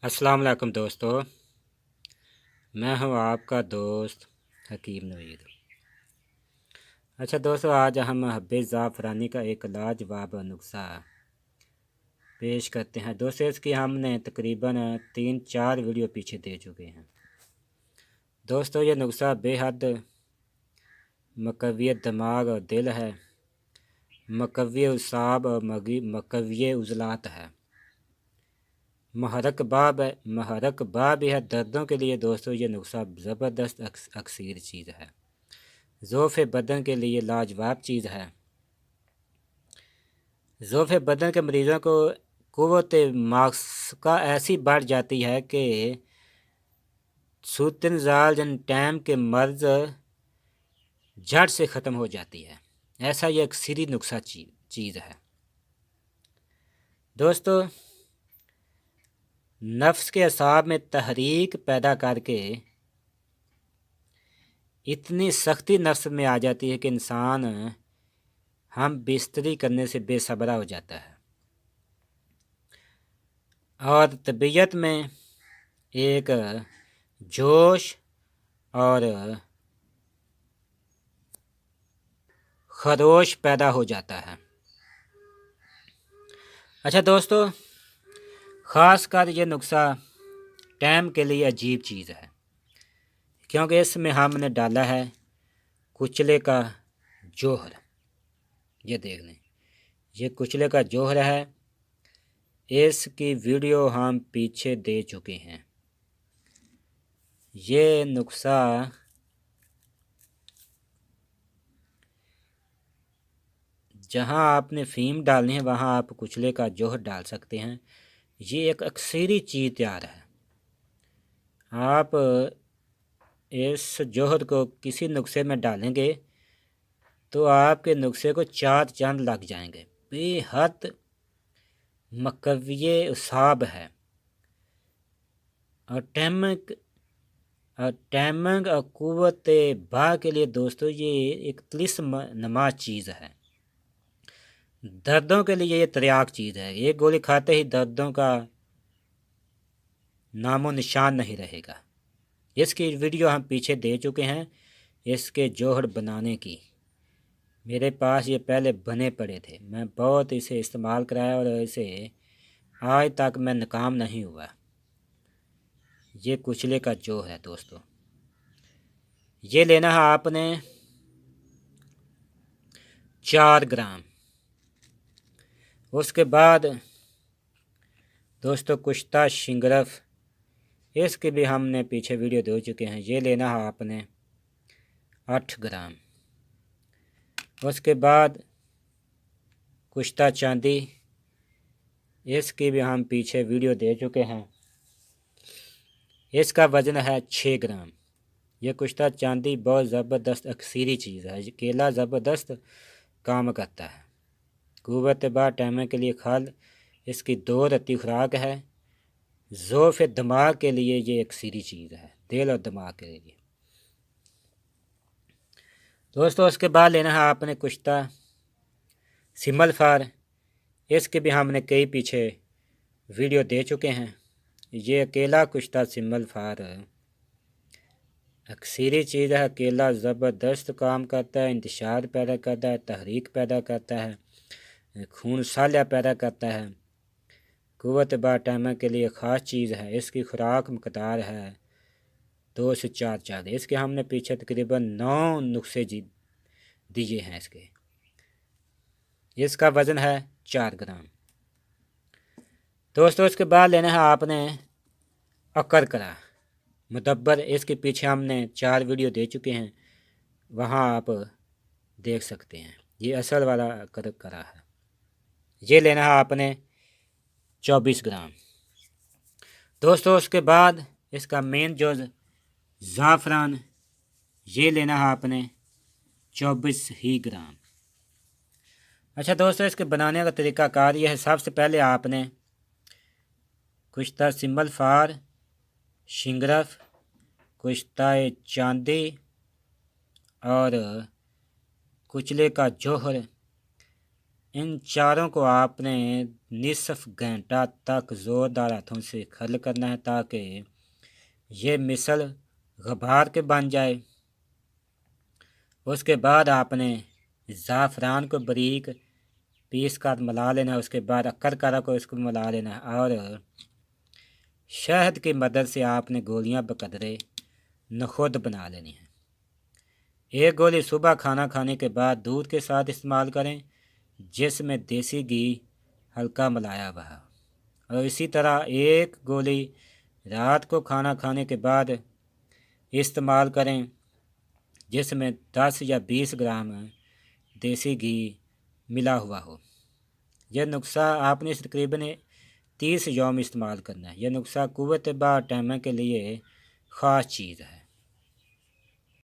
अस्सलाम वालेकुम दोस्तों, मैं हूं आपका दोस्त हकीम नवीद। अच्छा दोस्तों, आज हम हब्बे ज़ाफ़रानी का एक लाजवाब नुस्ख़ा पेश करते हैं। दोस्तों, इसकी हमने तकरीबन 3-4 वीडियो पीछे दे चुके हैं। दोस्तों, ये नुस्ख़ा बेहद मक़वियत दिमाग और दिल है, मक़वी उसाब और मक़वी उज़लात है, महरक बाब है दर्दों के लिए। दोस्तों, ये नुस्ख़ा ज़बरदस्त अक्सीर चीज़ है, ज़ोफ़ बदन के लिए लाजवाब चीज़ है। ज़ोफ़ बदन के मरीज़ों को क़ुव्वत मास्का ऐसी बढ़ जाती है कि सूतन ज़ाल जन टाइम के मर्ज़ झट से ख़त्म हो जाती है। ऐसा ये अक्सीरी नुस्ख़ा चीज़ है। दोस्तों, नफ्स के असाब में तहरीक पैदा करके इतनी सख्ती नफ्स में आ जाती है कि इंसान हम बिस्तरी करने से बेसब्रा हो जाता है और तबीयत में एक जोश और खरोश पैदा हो जाता है। अच्छा दोस्तों, ख़ास कर ये नुस्ख़ा टाइम के लिए अजीब चीज़ है, क्योंकि इसमें हमने डाला है कुचले का जोहर। ये देख लें, ये कुचले का जोहर है। इसकी वीडियो हम पीछे दे चुके हैं। ये नुस्ख़ा जहाँ आपने फ़ीम डालनी है वहाँ आप कुचले का जोहर डाल सकते हैं। ये एक अक्सीरी चीज़ तैयार है। आप इस जोहर को किसी नुस्खे में डालेंगे तो आपके नुस्खे को 4 चांद लग जाएंगे। बेहद मक़वी उसाब है और टैमंग और क़ुव्वत बा के लिए। दोस्तों, ये एक तिलिस्म नमा चीज़ है। दर्दों के लिए ये त्रियाक चीज़ है। एक गोली खाते ही दर्दों का नामो निशान नहीं रहेगा। इसकी वीडियो हम पीछे दे चुके हैं। इसके जोहर बनाने की मेरे पास ये पहले बने पड़े थे। मैं बहुत इसे इस्तेमाल कराया और इसे आज तक मैं नाकाम नहीं हुआ। ये कुचले का जोहर है दोस्तों। ये लेना है आपने 4 ग्राम। उसके बाद दोस्तों, कुश्ता शिंगरफ, इसके भी हमने पीछे वीडियो दे चुके हैं। ये लेना है आपने 8 ग्राम। उसके बाद कुश्ता चांदी, इसकी भी हम पीछे वीडियो दे चुके हैं। इसका वज़न है 6 ग्राम। यह कुश्ता चांदी बहुत ज़बरदस्त अक्सीरी चीज़ है। केला ज़बरदस्त काम करता है। क़ुव्वत बा टाइम के लिए खल, इसकी 2 रत्ती खुराक है। ज़ोफ़ दिमाग के लिए ये अक्सीरी चीज़ है, दिल और दिमाग के लिए। दोस्तों, उसके बाद लेना है आपने कुश्ता सिमल फार। इसके भी हमने कई पीछे वीडियो दे चुके हैं। ये अकेला कुश्ता सिमल फार अक्सीरी चीज़ है। अकेला ज़बरदस्त काम करता है, इंतशार पैदा करता है, तहरीक पैदा करता है, खून साल्या पैदा करता है। क़ुव्वत बा टाइम के लिए ख़ास चीज़ है। इसकी खुराक मकदार है 2 से 4 चांद। इसके हमने पीछे तकरीबन 9 नुस्खे दिए हैं। इसका वज़न है 4 ग्राम। दोस्तों, इसके बाद लेना है आपने अकरकरा मुदब्बर। इसके पीछे हमने 4 वीडियो दे चुके हैं, वहाँ आप देख सकते हैं। ये असल वाला अकरकरा है। ये लेना है आपने 24 ग्राम। दोस्तों, उसके बाद इसका मेन जो ज़ाफ़रान, ये लेना है आपने 24 ही ग्राम। अच्छा दोस्तों, इसके बनाने का तरीक़ाकार यह है। सबसे पहले आपने कुश्ता सिमल फार, शिंगरफ, कुश्ता चांदी और कुचले का जोहर, इन चारों को आपने نصف گھنٹہ تک زوردار ہاتھوں سے کھل کرنا ہے تاکہ یہ مثل غبار کے بن جائے۔ اس کے بعد آپ نے زعفران کو باریک پیس کر ملا لینا ہے، اس کے بعد اکرکرا کو اس کو ملا لینا ہے، اور شہد کی مدد سے آپ نے گولیاں بقدرے نخود بنا لینی ہیں۔ ایک گولی صبح کھانا کھانے کے بعد دودھ کے ساتھ استعمال کریں جس میں دیسی گھی ہلکا ملایا ہوا ہے، اور اسی طرح ایک گولی رات کو کھانا کھانے کے بعد استعمال کریں جس میں 10 یا 20 گرام دیسی گھی ملا ہوا ہو۔ یہ نسخہ آپ نے تقریباً 30 یوم استعمال کرنا ہے۔ یہ نسخہ قوت باطمہ کے لیے خاص چیز ہے۔